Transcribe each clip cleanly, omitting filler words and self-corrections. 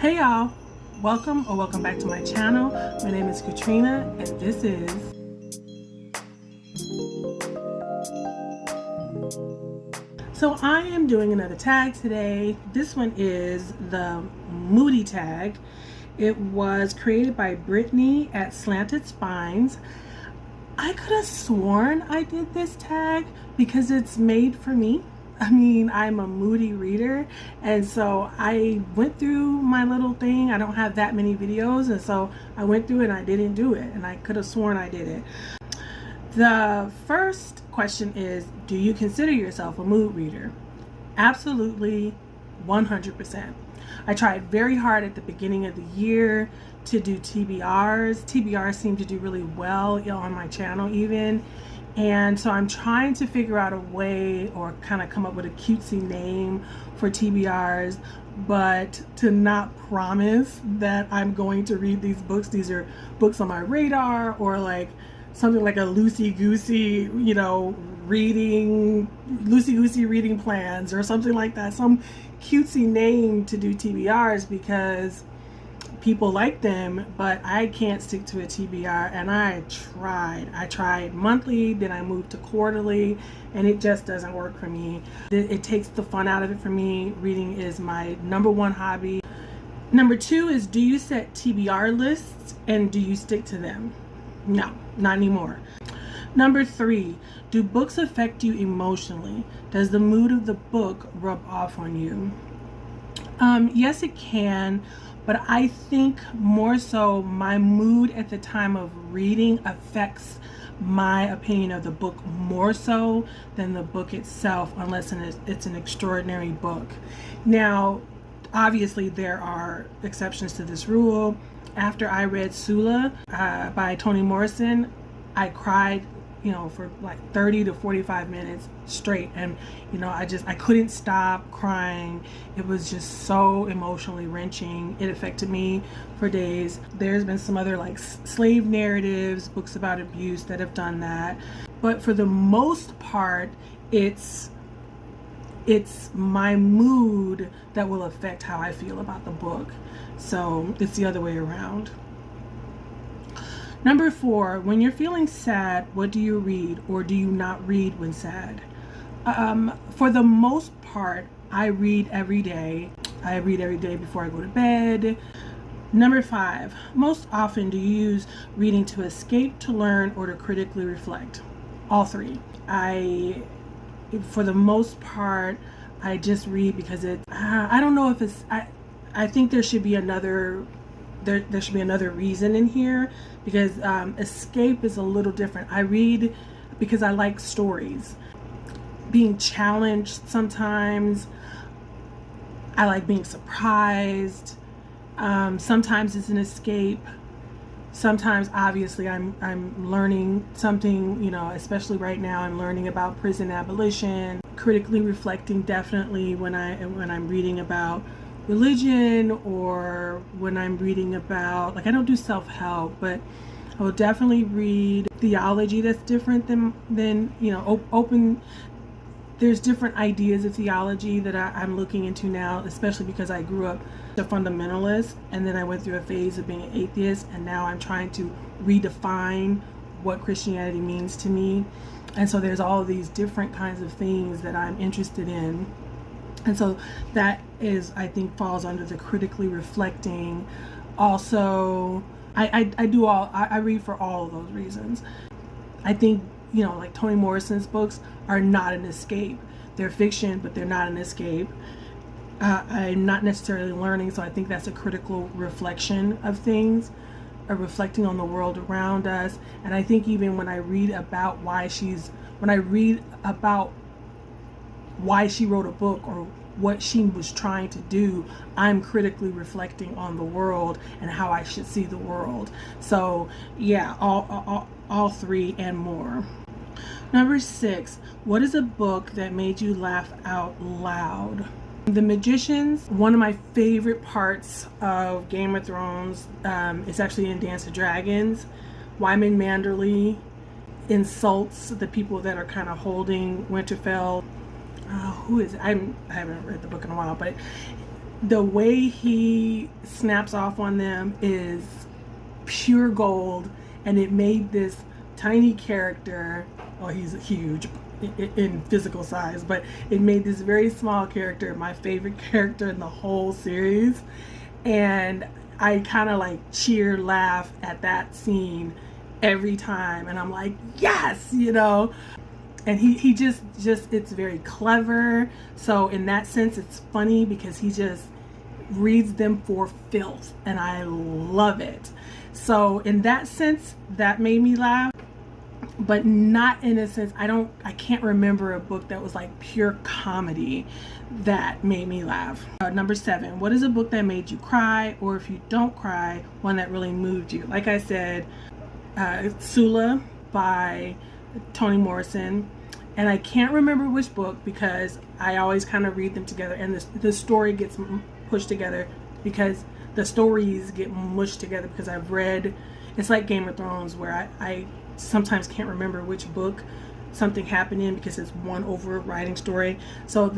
Hey y'all, welcome back to my channel. My name is Katrina and this is So I am doing another tag today. This one is the Moody tag. It was created by Brittany at Slanted Spines. I could have sworn I did this tag because it's made for me. I mean, I'm a moody reader, and so I went through my little thing. I don't have that many videos, and so I went through it and I didn't do it, and I could have sworn I did it. The first question is, do you consider yourself a mood reader? Absolutely, 100%. I tried very hard at the beginning of the year to do TBRs. TBRs seem to do really well on my channel even. And so I'm trying to figure out a way or kind of come up with a cutesy name for TBRs, but to not promise that I'm going to read these books. These are books on my radar, or like something like a loosey-goosey, loosey-goosey reading plans or something like that. Some cutesy name to do TBRs because people like them, but I can't stick to a TBR, and I tried monthly, then I moved to quarterly, and it just doesn't work for me. It takes the fun out of it for me. Reading is my number one hobby. Number two is, do you set TBR lists and do you stick to them? No, not anymore. Number three, do books affect you emotionally? Does the mood of the book rub off on you? Yes, it can. But I think more so my mood at the time of reading affects my opinion of the book more so than the book itself, unless it's an extraordinary book. Now, obviously there are exceptions to this rule. After I read Sula by Toni Morrison, I cried for like 30 to 45 minutes straight, and I couldn't stop crying. It was just so emotionally wrenching. It affected me for days. There's been some other like slave narratives, books about abuse that have done that, but for the most part it's my mood that will affect how I feel about the book. So it's the other way around. Number four, when you're feeling sad, what do you read or do you not read when sad? For the most part, I read every day. I read every day before I go to bed. Number five, most often do you use reading to escape, to learn, or to critically reflect? All three. For the most part, I just read because I don't know if it's, I think there should be another there should be another reason in here, because escape is a little different. I read because I like stories, being challenged sometimes. I like being surprised. Sometimes it's an escape. Sometimes obviously I'm learning something, especially right now I'm learning about prison abolition. Critically reflecting, definitely when I'm reading about religion, or when I'm reading about, like, I don't do self-help, but I will definitely read theology that's different than open. There's different ideas of theology that I'm looking into now, especially because I grew up a fundamentalist, and then I went through a phase of being an atheist, and now I'm trying to redefine what Christianity means to me. And so there's all of these different kinds of things that I'm interested in. And so that is, I think, falls under the critically reflecting. Also, I read for all of those reasons. I think, like Toni Morrison's books are not an escape. They're fiction, but they're not an escape. I'm not necessarily learning, so I think that's a critical reflection of things, reflecting on the world around us. And I think even when I read about why she wrote a book or what she was trying to do, I'm critically reflecting on the world and how I should see the world. So yeah, all three and more. Number six, what is a book that made you laugh out loud? The Magicians, one of my favorite parts of Game of Thrones, is actually in Dance of Dragons. Wyman Manderly insults the people that are kind of holding Winterfell. Who is it? I haven't read the book in a while, but The way he snaps off on them is pure gold, and it made this tiny character, oh, he's huge in physical size, but it made this very small character my favorite character in the whole series. And I kind of like cheer, laugh at that scene every time, and I'm like, yes, you know. And he just it's very clever. So in that sense, it's funny because he just reads them for filth, and I love it. So in that sense, that made me laugh, but not in a sense, I can't remember a book that was like pure comedy that made me laugh. Number 7, what is a book that made you cry, or if you don't cry, one that really moved you? Like I said, Sula by Toni Morrison. And I can't remember which book because I always kind of read them together, and the story gets pushed together because the stories get mushed together because I've read, it's like Game of Thrones where I sometimes can't remember which book something happened in because it's one overriding story. So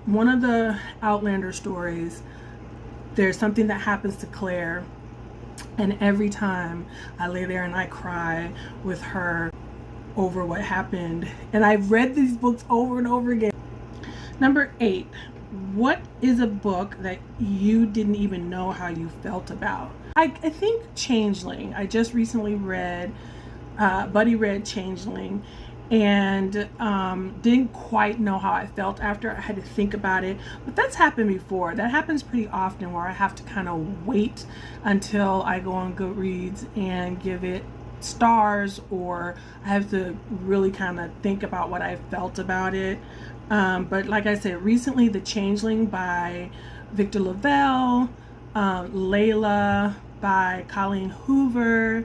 one of the Outlander stories, there's something that happens to Claire, and every time I lay there and I cry with her over what happened. And I've read these books over and over again. Number 8, what is a book that you didn't even know how you felt about? I think Changeling. I just recently read, Buddy read Changeling, and didn't quite know how I felt after. I had to think about it, but that's happened before. That happens pretty often where I have to kind of wait until I go on Goodreads and give it stars, or I have to really kind of think about what I felt about it. But like I said, recently The Changeling by Victor Lavelle, Layla by Colleen Hoover,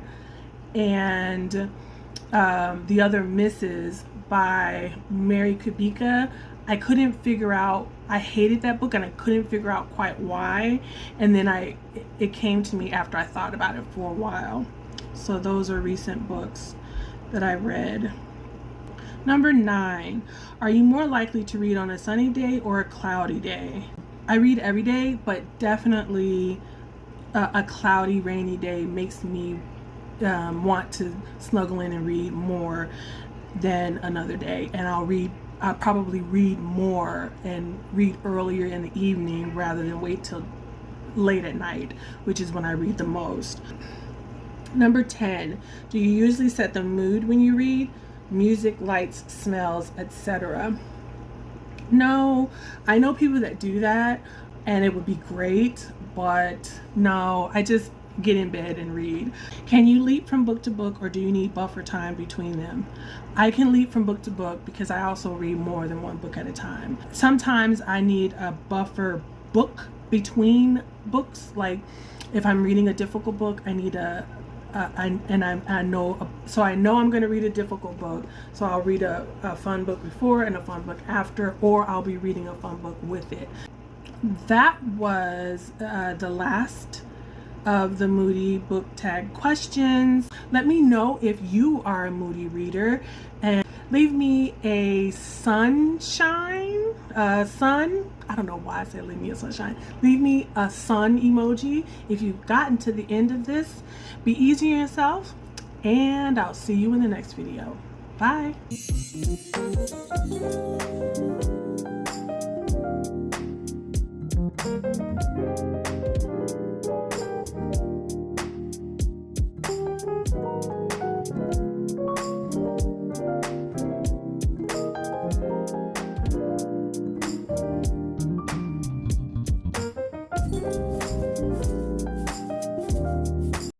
and The Other Misses by Mary Kubica. I couldn't figure out, I hated that book and I couldn't figure out quite why, and then it came to me after I thought about it for a while. So those are recent books that I read. Number 9, are you more likely to read on a sunny day or a cloudy day? I read every day, but definitely a cloudy, rainy day makes me want to snuggle in and read more than another day. And I'll probably read more and read earlier in the evening rather than wait till late at night, which is when I read the most. Number 10, do you usually set the mood when you read? Music, lights, smells, etc. No, I know people that do that and it would be great, but no, I just get in bed and read. Can you leap from book to book, or do you need buffer time between them? I can leap from book to book because I also read more than one book at a time. Sometimes I need a buffer book between books. Like if I'm reading a difficult book, I need I know I'm going to read a difficult book, so I'll read a fun book before and a fun book after, or I'll be reading a fun book with it. That was the last of the Moody Book Tag questions. Let me know if you are a Moody reader, and leave me a sunshine, sun. I don't know why I said leave me a sunshine. Leave me a sun emoji if you've gotten to the end of this. Be easy on yourself, and I'll see you in the next video. Bye.